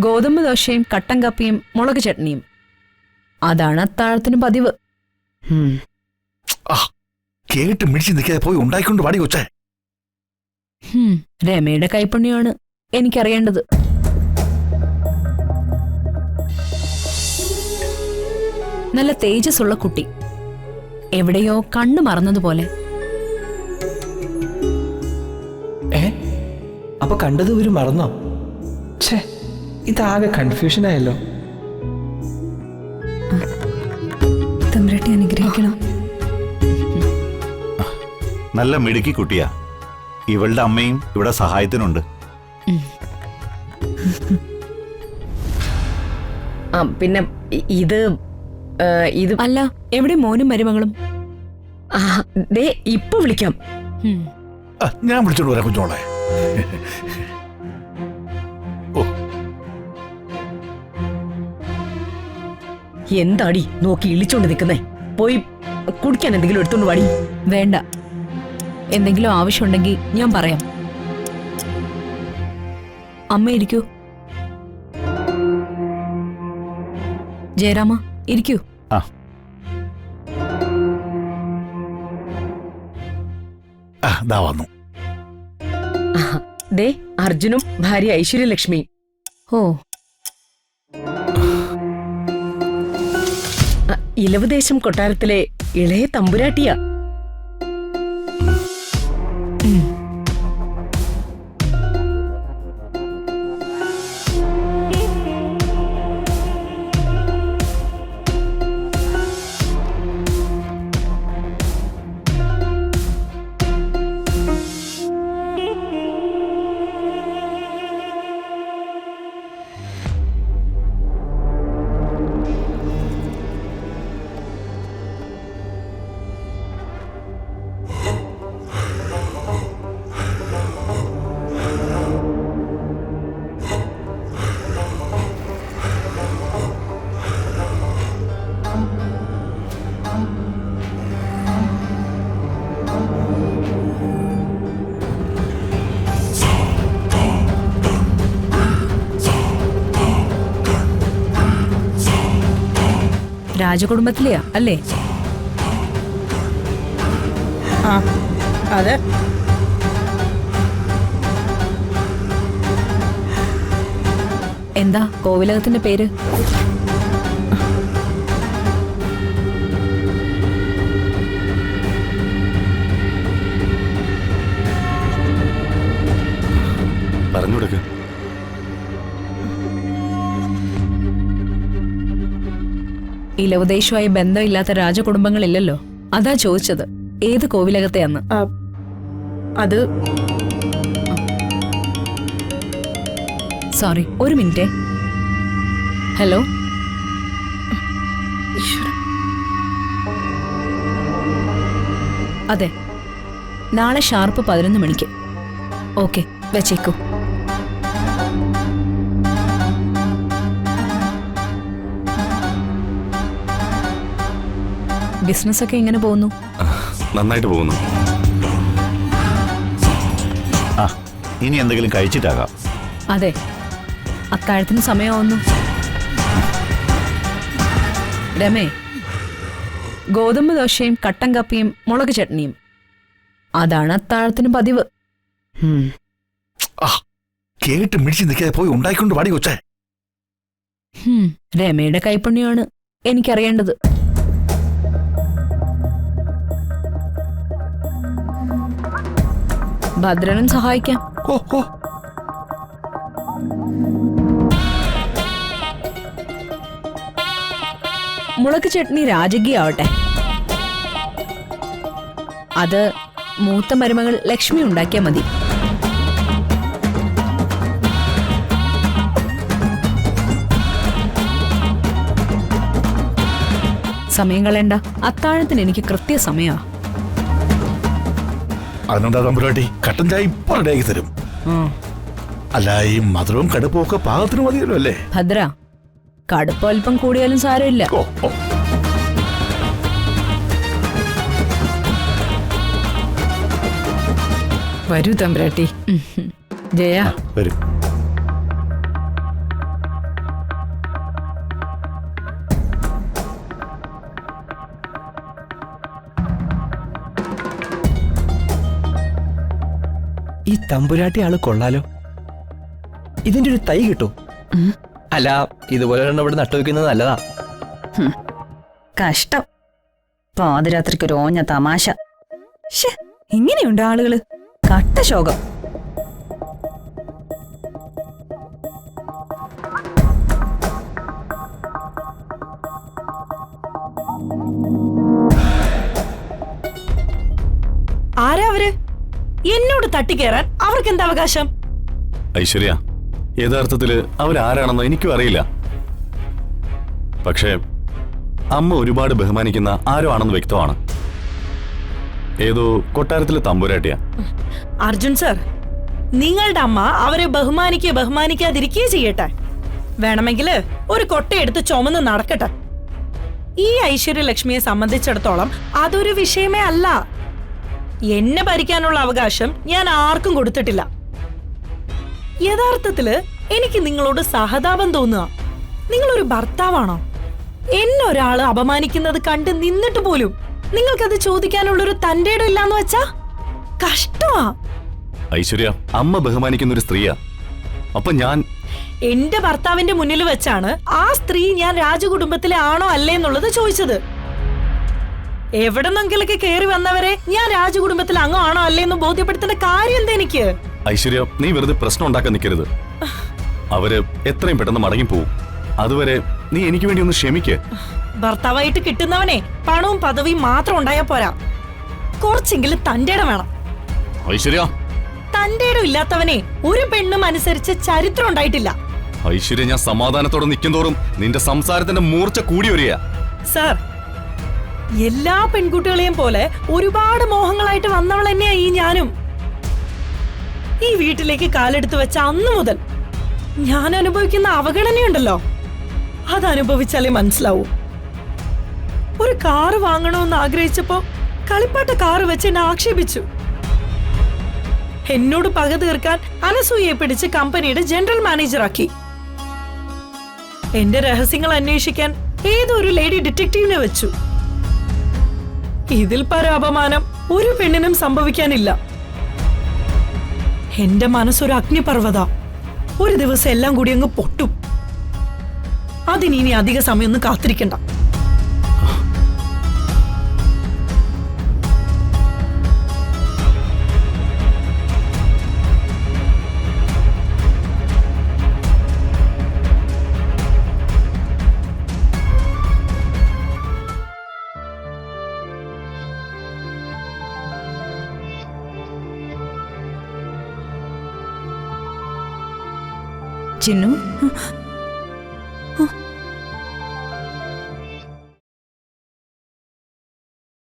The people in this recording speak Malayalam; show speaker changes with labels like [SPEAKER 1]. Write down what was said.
[SPEAKER 1] ഗോതമ്പ് ദോശയും കട്ടൻ കപ്പിയും മുളക് ചട്നിയും. അതാണ് അത്താഴത്തിന് പതിവ്.
[SPEAKER 2] കേട്ട് മിടിച്ച് നിൽക്കാതെ പോയി ഉണ്ടായിക്കൊണ്ട് പാടി കൊച്ചേ.
[SPEAKER 1] രമയുടെ കൈപ്പുണ്യമാണ് എനിക്കറിയേണ്ടത്. നല്ല തേജസ്സുള്ള കുട്ടി, എവിടെയോ കണ്ണു മറന്നതുപോലെ.
[SPEAKER 3] അപ്പൊ കണ്ടത് ഒരു മറന്നോ? ഛേ, ഇതാകെ കൺഫ്യൂഷൻ ആയല്ലോ.
[SPEAKER 1] തമ്പുരാട്ടി അനുഗ്രഹിക്കണം.
[SPEAKER 2] നല്ല മിടുക്കി കുട്ടിയാ. ഇവളുടെ അമ്മയും ഇവിടെ സഹായത്തിനുണ്ട്.
[SPEAKER 4] പിന്നെ ഇത്
[SPEAKER 1] അല്ല, എവിടെ മോനും മരുമകളും?
[SPEAKER 4] ഇപ്പൊ വിളിക്കാം.
[SPEAKER 2] ഞാൻ വിളിച്ചോണ്ട് വരാം കുഞ്ഞോളെ.
[SPEAKER 4] എന്താടി നോക്കി ഇളിച്ചോണ്ട് നിൽക്കുന്നേ? പോയി കുടിക്കാൻ എന്തെങ്കിലും എടുത്തോണ്ട് വാടി.
[SPEAKER 1] വേണ്ട, എന്തെങ്കിലും ആവശ്യമുണ്ടെങ്കിൽ ഞാൻ പറയാം. അമ്മ ഇരിക്കൂ. ജയരാമ ഇരിക്കൂ.
[SPEAKER 2] വന്നു.
[SPEAKER 4] ദേ അർജുനും ഭാര്യ ഐശ്വര്യലക്ഷ്മി.
[SPEAKER 1] ഓ,
[SPEAKER 4] ഇലവുദേശം കൊട്ടാരത്തിലെ ഇളയ തമ്പുരാട്ടിയാ.
[SPEAKER 1] രാജകുടുംബത്തിലെയാ അല്ലേ?
[SPEAKER 4] അതെ.
[SPEAKER 1] എന്താ കോവിലകത്തിന്റെ പേര്?
[SPEAKER 2] പറഞ്ഞുകൊടുക്ക.
[SPEAKER 1] ഇലവുദേശവുമായി ബന്ധമില്ലാത്ത രാജകുടുംബങ്ങളില്ലല്ലോ, അതാ ചോദിച്ചത് ഏത് കോവിലകത്തെയാന്ന്.
[SPEAKER 4] അത്
[SPEAKER 1] സോറി, ഒരു മിനിറ്റ്. ഹലോ, അതെ, നാളെ ഷാർപ്പ് 11 മണിക്ക്. ഓക്കെ, വെച്ചേക്കൂ. ബിസിനസ് ഒക്കെ എങ്ങനെ പോകുന്നു?
[SPEAKER 2] നന്നായിട്ട് പോകുന്നു. ഇനി എന്തെങ്കിലും കഴിച്ചിട്ടാകാം.
[SPEAKER 1] അതെ, അത്താഴത്തിന് സമയമാവുന്നു. രമേ, ഗോതമ്പ് ദോശയും കട്ടൻ കപ്പിയും മുളക് ചട്നിയും. അതാണ് അത്താഴത്തിന് പതിവ്.
[SPEAKER 2] കേട്ട് മിടിച്ച് നിൽക്കാതെ പോയി ഉണ്ടായിക്കൊണ്ട് പാടി കൊച്ചേ.
[SPEAKER 1] രമയുടെ കൈപ്പുണ്യമാണ് എനിക്കറിയേണ്ടത്. ഭദ്രനും സഹായിക്കാം. മുളക് ചട്നി രാജകീയാവട്ടെ. അത് മൂത്ത മരുമകൾ ലക്ഷ്മി ഉണ്ടാക്കിയാൽ മതി. സമയം കളയണ്ട, അത്താഴത്തിന് എനിക്ക് കൃത്യസമയമാ.
[SPEAKER 2] അതിനെന്താ തമ്പുരാട്ടി, കട്ടൻ ചായ ഇപ്പൊ റെഡിയാക്കി തരും. അല്ല, ഈ മധുരവും കടുപ്പവും ഒക്കെ പാകത്തിന് മതിയല്ലോ അല്ലേ?
[SPEAKER 1] ഭദ്ര, കടുപ്പം അല്പം കൂടിയാലും സാരമില്ല.
[SPEAKER 4] വരൂ തമ്പുരാട്ടി. ജയ,
[SPEAKER 2] വരും.
[SPEAKER 3] തമ്പുരാട്ടി ആള് കൊള്ളാലോ. ഇതിന്റെ ഒരു തൈ കിട്ടും. അല്ല, ഇതുപോലെ ഇവിടെ നട്ടുവെക്കുന്നത് നല്ലതാ.
[SPEAKER 1] കഷ്ടം. പാതിരാത്രിക്ക് ഒരു ഓഞ്ഞ തമാശ. ശ്ശെ, ഇങ്ങനെയുണ്ട് ആളുകള്. കട്ട ശോകം.
[SPEAKER 5] ആരാ അവര്? എന്നോട് തട്ടിക്കേറാൻ അവർക്ക് എന്താ അവകാശം?
[SPEAKER 6] ഐശ്വര്യ, യഥാർത്ഥത്തില് അവരാരാണെന്ന് എനിക്കും അറിയില്ല. പക്ഷേ അമ്മ ഒരുപാട് ബഹുമാനിക്കുന്ന ആരോ ആണെന്ന് വ്യക്തമാണ്. ഏതോ കൊട്ടാരത്തിലെ തമ്പുരാട്ടിയാ.
[SPEAKER 5] അർജുൻ സർ, നിങ്ങളുടെ അമ്മ അവരെ ബഹുമാനിക്കാതിരിക്കുകയോ ചെയ്യട്ടെ. വേണമെങ്കില് ഒരു കൊട്ടയെടുത്ത് ചുമന്ന് നടക്കട്ടെ. ഈ ഐശ്വര്യലക്ഷ്മിയെ സംബന്ധിച്ചിടത്തോളം അതൊരു വിഷയമേ അല്ല. എന്നെ ഭരിക്കാനുള്ള അവകാശം ഞാൻ ആർക്കും കൊടുത്തിട്ടില്ല. യഥാർത്ഥത്തില് എനിക്ക് നിങ്ങളോട് സഹതാപം തോന്നുക. നിങ്ങളൊരു ഭർത്താവാണോ? എന്നെ ഒരാള് അപമാനിക്കുന്നത് കണ്ട് നിന്നിട്ട് പോലും നിങ്ങൾക്കത് ചോദിക്കാനുള്ളൊരു തന്റെ ഇടം ഇല്ലാന്ന് വെച്ചാ കഷ്ടമാ.
[SPEAKER 6] ഐശ്വര്യ, അമ്മ ബഹുമാനിക്കുന്ന ഒരു സ്ത്രീയാ. അപ്പൊ ഞാൻ
[SPEAKER 5] എന്റെ ഭർത്താവിന്റെ മുന്നിൽ വെച്ചാണ് ആ സ്ത്രീ ഞാൻ രാജകുടുംബത്തിലെ ആണോ അല്ലേ എന്നുള്ളത് ചോദിച്ചത്. എവിടെന്നെങ്കിലൊക്കെ കയറി വന്നവരെ ഞാൻ രാജകുടുംബത്തിൽ അങ്ങോ ആണോ അല്ലേ എന്ന് ബോധ്യപ്പെടുത്തേണ്ട കാര്യം എന്താ എനിക്ക്?
[SPEAKER 6] ഐശ്വര്യ, നീ വെറുതെ പ്രശ്നം ഉണ്ടാക്കാൻ നിൽക്കരുത്. അവര് എത്രയും പെട്ടെന്ന് മടങ്ങിപ്പോവും. അതുവരെ നീ എനിക്ക് വേണ്ടി ഒന്ന് ക്ഷമിക്ക്.
[SPEAKER 5] ഭർത്താവായിട്ട് കിട്ടുന്നവനെ പണവും പദവിയും മാത്രം ഉണ്ടായാ പോരാ, കുറച്ചെങ്കിലും തന്റെ ഇടം വേണം.
[SPEAKER 6] ഐശ്വര്യ,
[SPEAKER 5] തന്റെ ഇടം ഇല്ലാത്തവനെ ഒരു പെണ്ണും അനുസരിച്ച് ചരിത്രം ഉണ്ടായിട്ടില്ല.
[SPEAKER 6] ഐശ്വര്യ, ഞാൻ സമാധാനത്തോടെ നിൽക്കുന്തോറും നിന്റെ സംസാരത്തിന്റെ മൂർച്ച കൂടി വരിക.
[SPEAKER 5] സർ, എല്ലാ പെൺകുട്ടികളെയും പോലെ ഒരുപാട് മോഹങ്ങളായിട്ട് വന്നവൾ തന്നെയാ ഈ ഞാനും. ഈ വീട്ടിലേക്ക് കാലെടുത്ത് വെച്ച അന്നു മുതൽ ഞാൻ അനുഭവിക്കുന്ന അവഗണനയുണ്ടല്ലോ, അതനുഭവിച്ചാലേ മനസ്സിലാവൂ. ഒരു കാറ് വാങ്ങണമെന്ന് ആഗ്രഹിച്ചപ്പോ കളിപ്പാട്ട കാറ് വെച്ച് എന്നെ ആക്ഷേപിച്ചു. എന്നോട് പക തീർക്കാൻ അനസൂയെ പിടിച്ച് കമ്പനിയുടെ ജനറൽ മാനേജറാക്കി. എന്റെ രഹസ്യങ്ങൾ അന്വേഷിക്കാൻ ഏതൊരു ലേഡി ഡിറ്റക്റ്റീവിനെ വെച്ചു. ഇതിൽ പര അപമാനം ഒരു പെണ്ണിനും സംഭവിക്കാനില്ല. എന്റെ മനസ്സൊരു അഗ്നിപർവ്വത. ഒരു ദിവസം എല്ലാം കൂടി അങ്ങ് പൊട്ടും. അതിനി അധിക സമയമൊന്നും കാത്തിരിക്കണ്ട.
[SPEAKER 1] ചിന്നു,